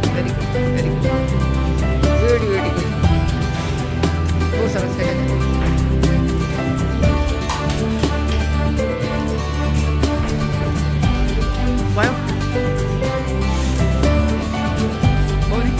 very good very good very good બહુ સરસ છે વાયો બહુ નહીં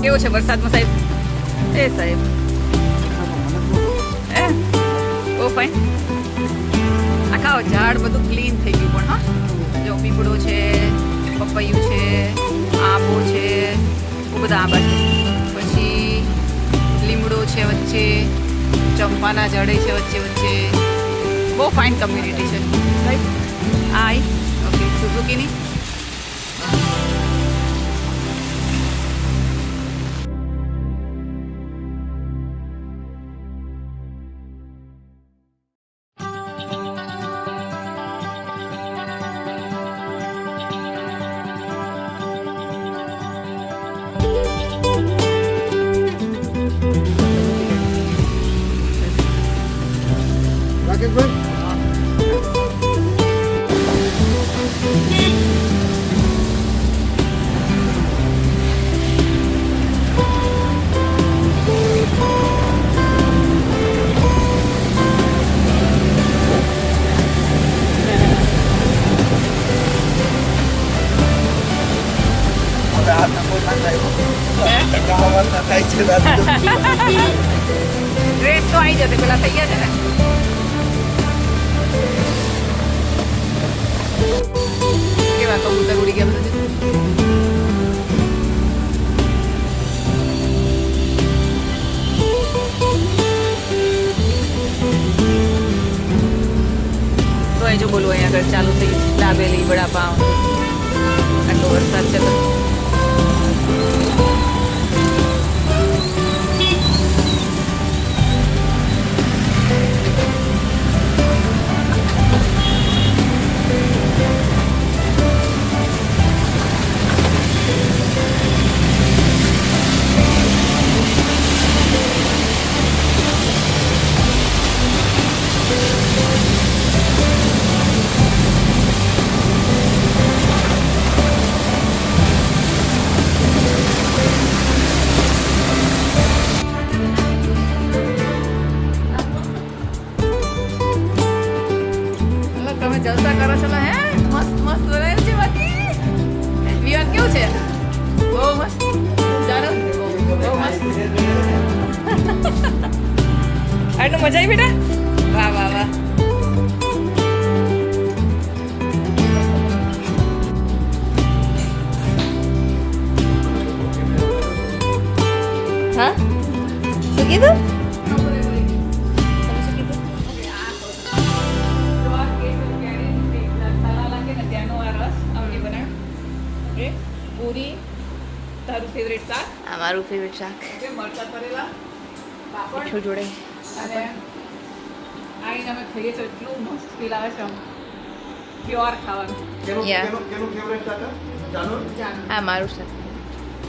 કેવો છે વરસાદમાં સાહેબ એ સાહેબ એ બહુ ફાઇન આખા ઝાડ બધું ક્લીન થઈ ગયું પણ હા જો પીપળો છે પપૈયું છે આંબો છે બહુ બધા આંબા છે પછી લીમડો છે વચ્ચે ચંપાના ઝાડે છે વચ્ચે વચ્ચે બહુ ફાઇન કમ્યુનિટી છે સાહેબ આઈ ઓકે સુઝુકીની ડ્રેસ તો આવી જશે પેલા થઈ ગયા છે ને કેવા કબૂતર ઉડી ગયા બધા તો અહીં જો બોલું અહીંયા આગળ ચાલુ થઈ દાબેલી વડાપાઉં આટલો વરસાદ છે તો આટલું મજા આવી બેટા વાહ વાહ વાહ હા શું કીધું પૂરી તારું ફેવરેટ શાક આ મારું ફેવરેટ શાક મરચા ભરેલા પાપડ મીઠું જોડે અને આઈને અમે ખાઈએ છીએ એટલું મસ્ત ફીલ આવે છે પ્યોર ખાવાનું આ મારું શાક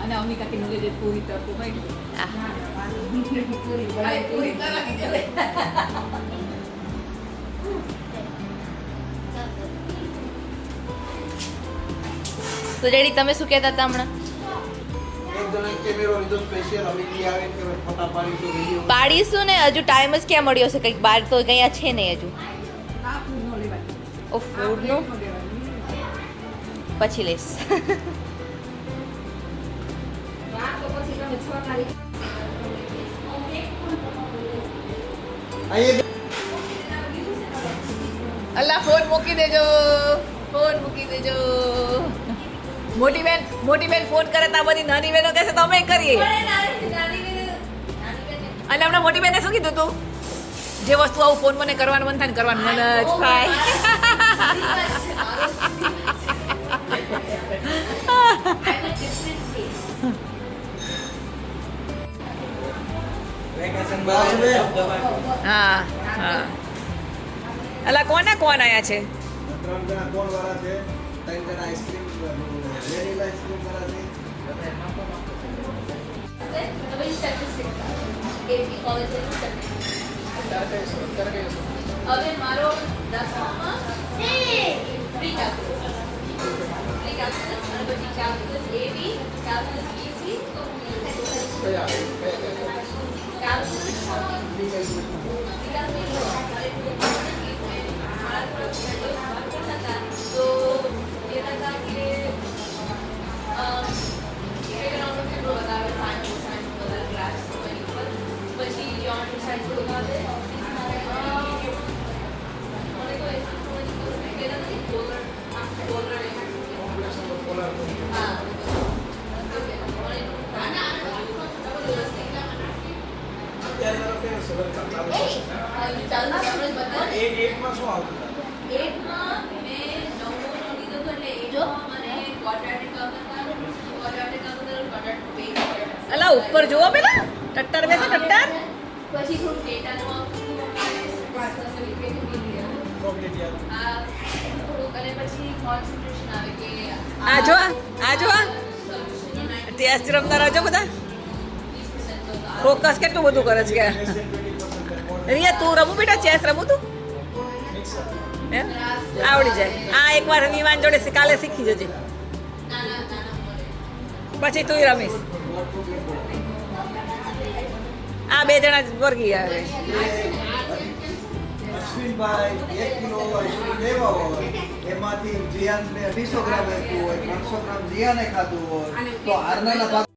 અને અમી કાકી મુજે જે પૂરી તરતું હોય પૂરી તો ડેડી તમે શું કહેતા હતા હમણાં પાડીશું ને હજુ ટાઈમ જ ક્યાં મળ્યો છે કંઈક બહાર તો ગયા છે નહીં હજુ ઓ ફૂડનું પછી લઈશ અલ્લા ફોન મૂકી દેજો મોટી બેન ફોન કરે તો બધી નાની બેનો કહેશે તો અમે કરીએ અને હમણાં મોટી બેને શું કીધું તું જે વસ્તુ આવું ફોન મને કરવાનું મન થાય ને કરવાનું મન જ થાય હા હા અલા કોણ આયા છે હવે મારો 10માં ફ્રી કેલ્ક્યુલસ અને પછી કેલ્ક્યુલસ એબી કેલ્ક્યુલસ બીસી અલા ઉપર જોવો પેલા ટટ્ટર બેસે ટટ્ટર પછી થોડું ડેટાનું અને પછી કોન્સન્ટ્રેશન આવે કે આ જો ટેસ્ટ રમતા રહેજો બધા ફોકસ કેટલું બધું કરે છે કે રિયા તું રમું બેટા ચેસ રમું તું આવડી જાય આ એકવાર વિમાન જોડે કાલે શીખી જજે પછી તું રમીશ આ બે જણા વર્ગી આવે અશ્વિનભાઈ 1 કિલો આઈસ્ક્રીમ લેવા હોય એમાંથી જીયાનને 200 ગ્રામ આપ્યું હોય 300 ગ્રામ જીયાને ખાધું હોય તો આરનાના ભાગ